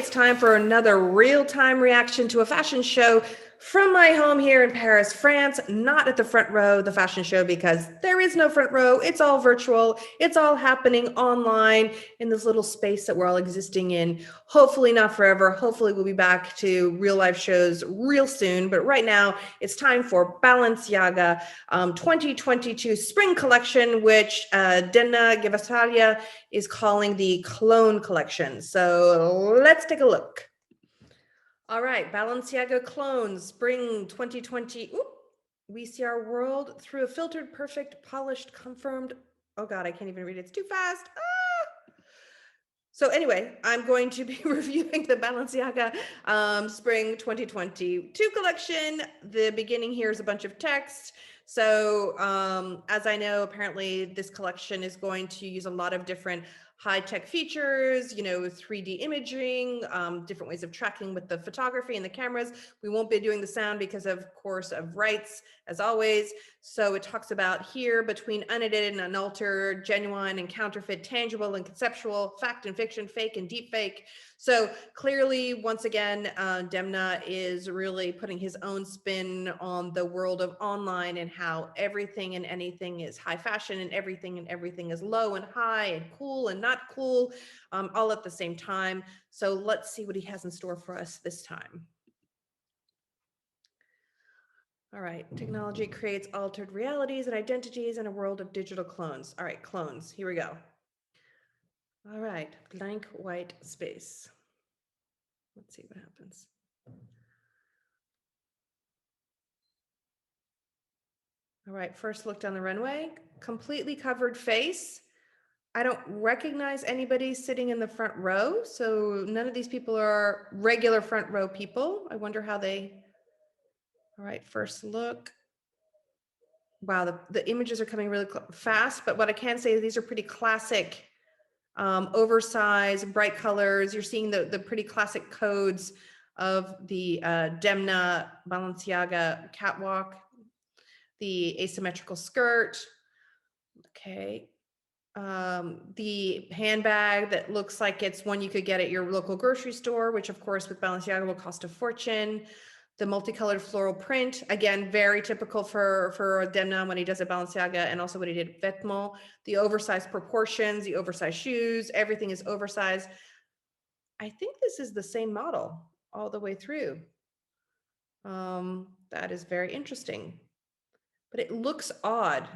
it's time for another real-time reaction to a fashion show from my home here in Paris, France, not at the front row, the fashion show, because there is no front row. It's all virtual. It's all happening online in this little space that we're all existing in. Hopefully not forever. Hopefully we'll be back to real life shows real soon. But right now it's time for Balenciaga 2022 spring collection, which Demna Gvasalia is calling the Clone collection. So let's take a look. All right, Balenciaga Clones, spring 2020. Ooh, we see our world through a filtered, perfect, polished, confirmed. Oh God, I can't even read it. It's too fast. So anyway, I'm going to be reviewing the Balenciaga spring 2022 collection. The beginning here is a bunch of text. So as I know, apparently this collection is going to use a lot of different high-tech features, 3D imaging, different ways of tracking with the photography and the cameras. We won't be doing the sound because of course of rights, as always. So it talks about here between unedited and unaltered, genuine and counterfeit, tangible and conceptual, fact and fiction, fake and deep fake. So clearly, once again, Demna is really putting his own spin on the world of online and how everything and anything is high fashion and everything is low and high and cool and not cool, all at the same time. So let's see what he has in store for us this time. All right, technology creates altered realities and identities in a world of digital clones. All right, clones, here we go. All right, blank white space. Let's see what happens. All right, first look down the runway, completely covered face. I don't recognize anybody sitting in the front row, so none of these people are regular front row people. I wonder how they, all right, first look. Wow, the images are coming really fast, but what I can say is these are pretty classic, oversized, bright colors. You're seeing the pretty classic codes of the Demna Balenciaga catwalk, the asymmetrical skirt. Okay. The handbag that looks like it's one you could get at your local grocery store, which of course with Balenciaga will cost a fortune. The multicolored floral print, again, very typical for Demna when he does a Balenciaga and also what he did at Vetements. The oversized proportions, the oversized shoes, everything is oversized. I think this is the same model all the way through. That is very interesting, but it looks odd.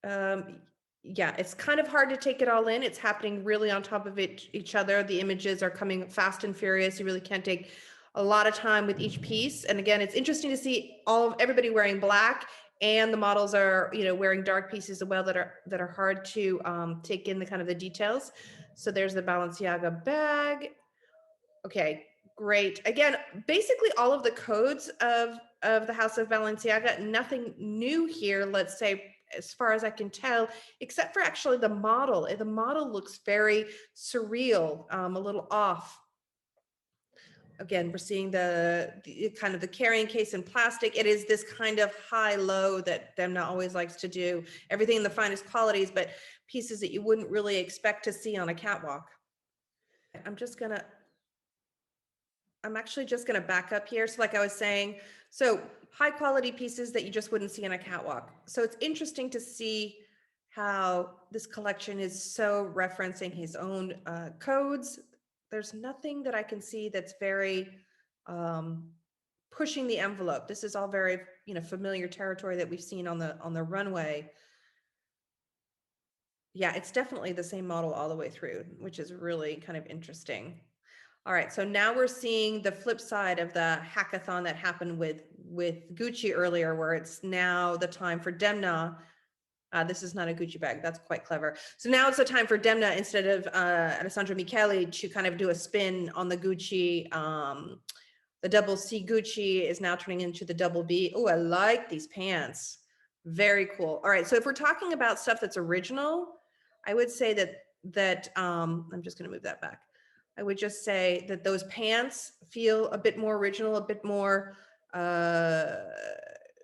Yeah, it's kind of hard to take it all in. It's happening really on top of each other. The images are coming fast and furious. You really can't take a lot of time with each piece. And again, it's interesting to see everybody wearing black, and the models are, wearing dark pieces as well that are hard to take in the kind of the details. So there's the Balenciaga bag. Okay, great. Again, basically all of the codes of the House of Balenciaga, nothing new here, let's say, as far as I can tell, except for actually the model. The model looks very surreal, a little off. Again, we're seeing the kind of the carrying case in plastic. It is this kind of high-low that Demna always likes to do. Everything in the finest qualities, but pieces that you wouldn't really expect to see on a catwalk. I'm actually just going to back up here. So like I was saying, so high quality pieces that you just wouldn't see on a catwalk. So it's interesting to see how this collection is so referencing his own codes. There's nothing that I can see that's very pushing the envelope. This is all very, familiar territory that we've seen on the runway. Yeah, it's definitely the same model all the way through, which is really kind of interesting. All right, so now we're seeing the flip side of the hackathon that happened with Gucci earlier, where it's now the time for Demna. This is not a Gucci bag. That's quite clever. So now it's the time for Demna, instead of Alessandro Michele, to kind of do a spin on the Gucci. The double C Gucci is now turning into the double B. Oh, I like these pants. Very cool. All right, so if we're talking about stuff that's original, I would say that I'm just going to move that back. I would just say that those pants feel a bit more original, a bit more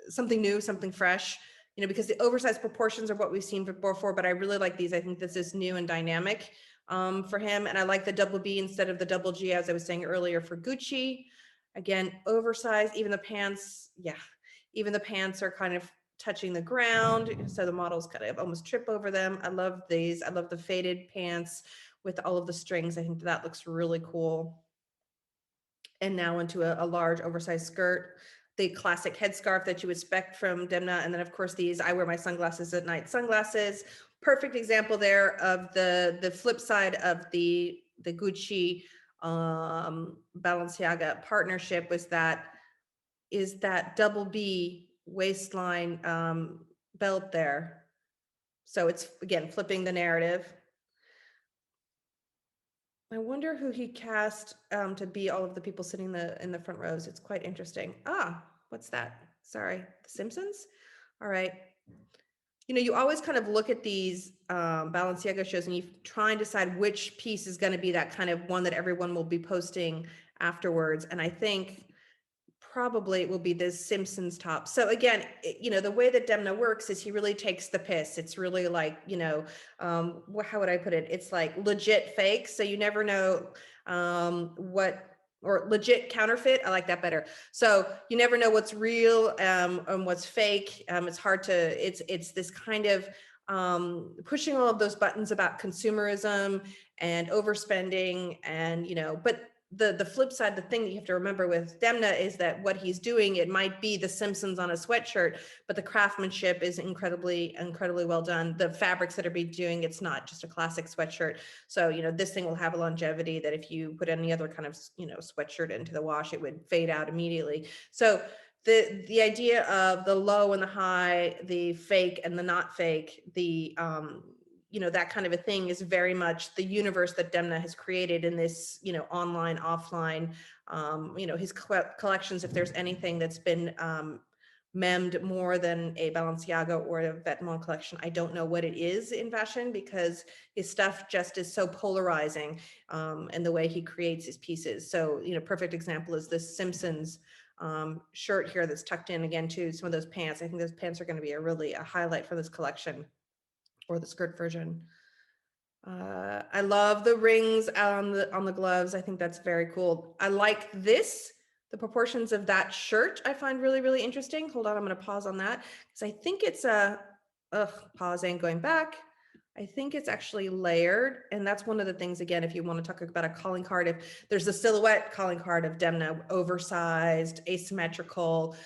something new, something fresh, because the oversized proportions are what we've seen before, but I really like these. I think this is new and dynamic. for him. And I like the double B instead of the double G, as I was saying earlier, for Gucci. Again, oversized, even the pants, yeah, even the pants are kind of touching the ground. So the models kind of almost trip over them. I love these. I love the faded pants with all of the strings. I think that looks really cool. And now into a large oversized skirt, the classic headscarf that you would expect from Demna. And then of course these, I wear my sunglasses at night sunglasses. Perfect example there of the flip side of the Gucci Balenciaga partnership was that double B waistline belt there. So it's again flipping the narrative. I wonder who he cast to be all of the people sitting in the front rows. It's quite interesting. Ah, what's that? Sorry, The Simpsons? All right. You know, you always kind of look at these Balenciaga shows and you try and decide which piece is going to be that kind of one that everyone will be posting afterwards. And I think probably it will be this Simpsons top. So again, you know, the way that Demna works is he really takes the piss. It's really like, you know, how would I put it? It's like legit fake. So you never know or legit counterfeit. I like that better. So you never know what's real and what's fake. It's hard to, it's this kind of pushing all of those buttons about consumerism and overspending and, you know, but the flip side, the thing that you have to remember with Demna is that what he's doing, it might be the Simpsons on a sweatshirt, but the craftsmanship is incredibly well done. The fabrics that are being doing, it's not just a classic sweatshirt. So, you know, this thing will have a longevity that if you put any other kind of, you know, sweatshirt into the wash, it would fade out immediately. So the idea of the low and the high, the fake and the not fake, the you know, that kind of a thing is very much the universe that Demna has created in this, you know, online, offline, you know, his collections, if there's anything that's been memmed more than a Balenciaga or a Vetements collection, I don't know what it is in fashion because his stuff just is so polarizing and the way he creates his pieces. So, you know, perfect example is this Simpsons shirt here that's tucked in again to some of those pants. I think those pants are going to be a highlight for this collection. Or the skirt version. I love the rings on the gloves. I think that's very cool. I like this. The proportions of that shirt I find really interesting. Hold on, I'm going to pause on that because I think it's pausing, going back. I think it's actually layered. And that's one of the things, again, if you want to talk about a calling card, if there's a silhouette calling card of Demna, oversized, asymmetrical,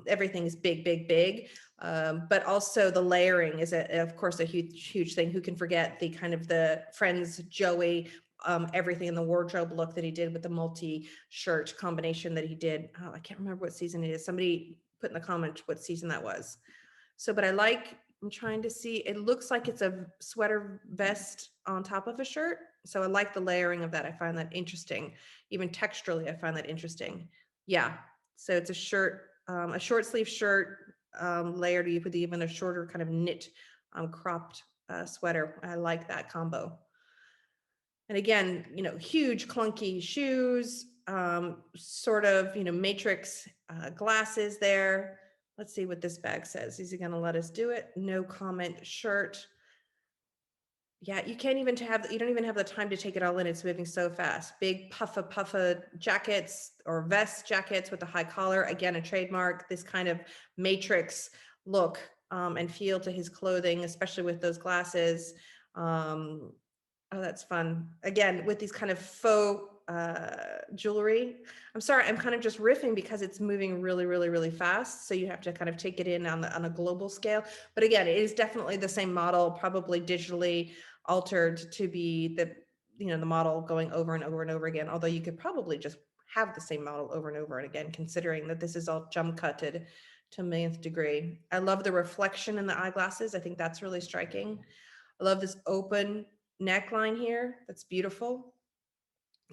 everything is big. But also the layering is, of course, a huge thing. Who can forget the kind of the Friends Joey, everything in the wardrobe look that he did with the multi-shirt combination that he did. Oh, I can't remember what season it is. Somebody put in the comment what season that was. So, but I'm trying to see, it looks like it's a sweater vest on top of a shirt. So I like the layering of that. I find that interesting. Even texturally, I find that interesting. Yeah. So it's a shirt, a short sleeve shirt, layered with even a shorter kind of knit cropped sweater. I like that combo. And again, you know, huge clunky shoes, sort of, you know, matrix glasses there. Let's see what this bag says. Is he going to let us do it? No comment shirt. Yeah, you don't even have the time to take it all in. It's moving so fast. Big puffa jackets or vest jackets with a high collar. Again, a trademark, this kind of matrix look and feel to his clothing, especially with those glasses. Oh, that's fun. Again, with these kind of faux jewelry. I'm sorry, I'm kind of just riffing because it's moving really fast. So you have to kind of take it in on a global scale. But again, it is definitely the same model, probably digitally altered to be the model going over and over again. Although you could probably just have the same model over and over and again, considering that this is all jump cutted to 1,000,000th degree. I love the reflection in the eyeglasses. I think that's really striking. I love this open neckline here. That's beautiful.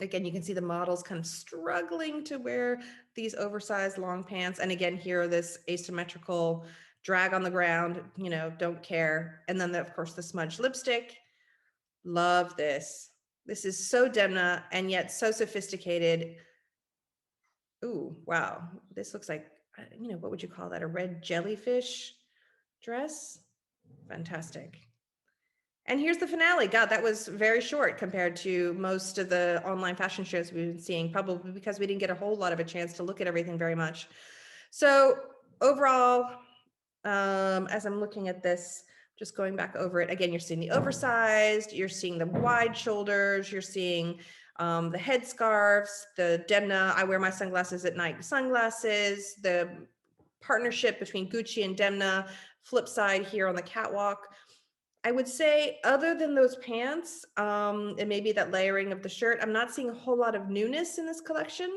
Again, you can see the models kind of struggling to wear these oversized long pants. And again, here, this asymmetrical drag on the ground, you know, don't care. And then of course the smudged lipstick. Love this. This is so Demna and yet so sophisticated. Ooh, wow. This looks like, you know, what would you call that? A red jellyfish dress? Fantastic. And here's the finale. God, that was very short compared to most of the online fashion shows we've been seeing, probably because we didn't get a whole lot of a chance to look at everything very much. So overall, as I'm looking at this, just going back over it, again, you're seeing the oversized, you're seeing the wide shoulders, you're seeing the headscarves, the Demna, I wear my sunglasses at night sunglasses, the partnership between Gucci and Demna, flip side here on the catwalk. I would say other than those pants, and maybe that layering of the shirt, I'm not seeing a whole lot of newness in this collection.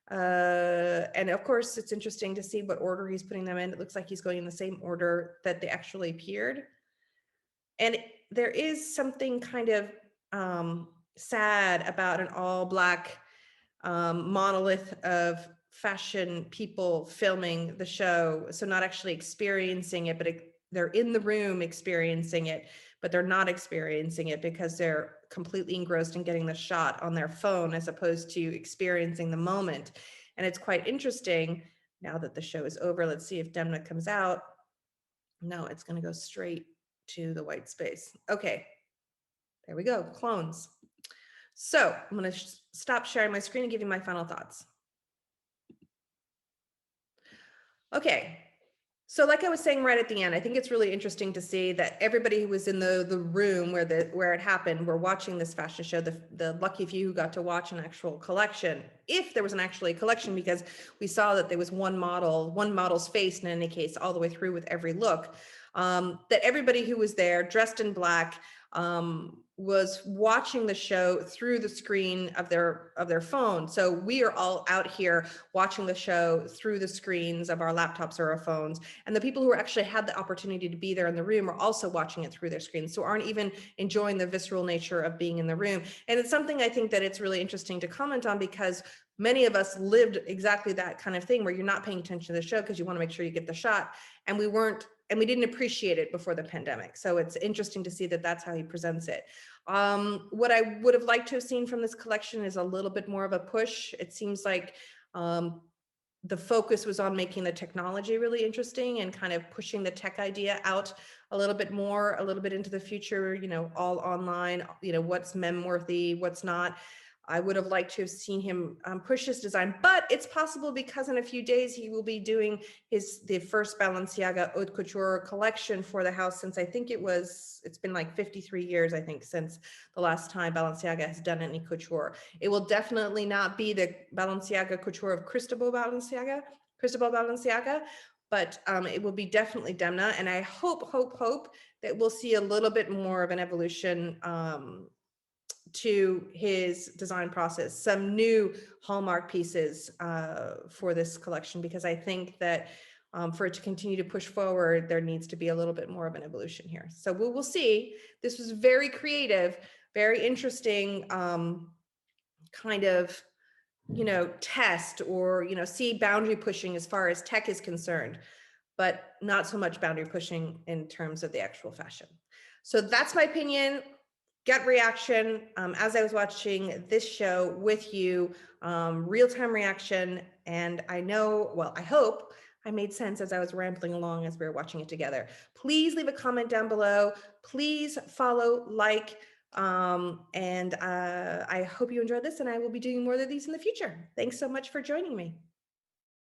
And of course, it's interesting to see what order he's putting them in. It looks like he's going in the same order that they actually appeared. And there is something kind of sad about an all black monolith of fashion people filming the show. So not actually experiencing it, but they're in the room experiencing it, but they're not experiencing it because they're completely engrossed in getting the shot on their phone as opposed to experiencing the moment. And it's quite interesting now that the show is over. Let's see if Demna comes out. No, it's going to go straight to the white space. Okay, there we go, clones. So I'm going to stop sharing my screen and give you my final thoughts. Okay, so like I was saying right at the end, I think it's really interesting to see that everybody who was in the room where it happened were watching this fashion show, the lucky few who got to watch an actual collection, if there was an actually collection, because we saw that there was one model's face in any case, all the way through with every look, that everybody who was there dressed in black was watching the show through the screen of their phone. So we are all out here watching the show through the screens of our laptops or our phones. And the people who actually had the opportunity to be there in the room are also watching it through their screens. So aren't even enjoying the visceral nature of being in the room. And it's something I think that it's really interesting to comment on because many of us lived exactly that kind of thing where you're not paying attention to the show because you want to make sure you get the shot. And we didn't appreciate it before the pandemic. So it's interesting to see that that's how he presents it. What I would have liked to have seen from this collection is a little bit more of a push. It seems like the focus was on making the technology really interesting and kind of pushing the tech idea out a little bit more, a little bit into the future, all online, what's meme-worthy, what's not. I would have liked to have seen him push his design, but it's possible because in a few days he will be doing the first Balenciaga haute couture collection for the house since I think it's been like 53 years, I think, since the last time Balenciaga has done any couture. It will definitely not be the Balenciaga couture of Cristobal Balenciaga, but it will be definitely Demna. And I hope that we'll see a little bit more of an evolution to his design process, some new hallmark pieces for this collection, because I think that for it to continue to push forward, there needs to be a little bit more of an evolution here. So we'll see. This was very creative, very interesting kind of, test or, see boundary pushing as far as tech is concerned, but not so much boundary pushing in terms of the actual fashion. So that's my opinion. Gut reaction as I was watching this show with you, real-time reaction. And I hope I made sense as I was rambling along as we were watching it together. Please leave a comment down below. Please follow, and I hope you enjoyed this, and I will be doing more of these in the future. Thanks so much for joining me.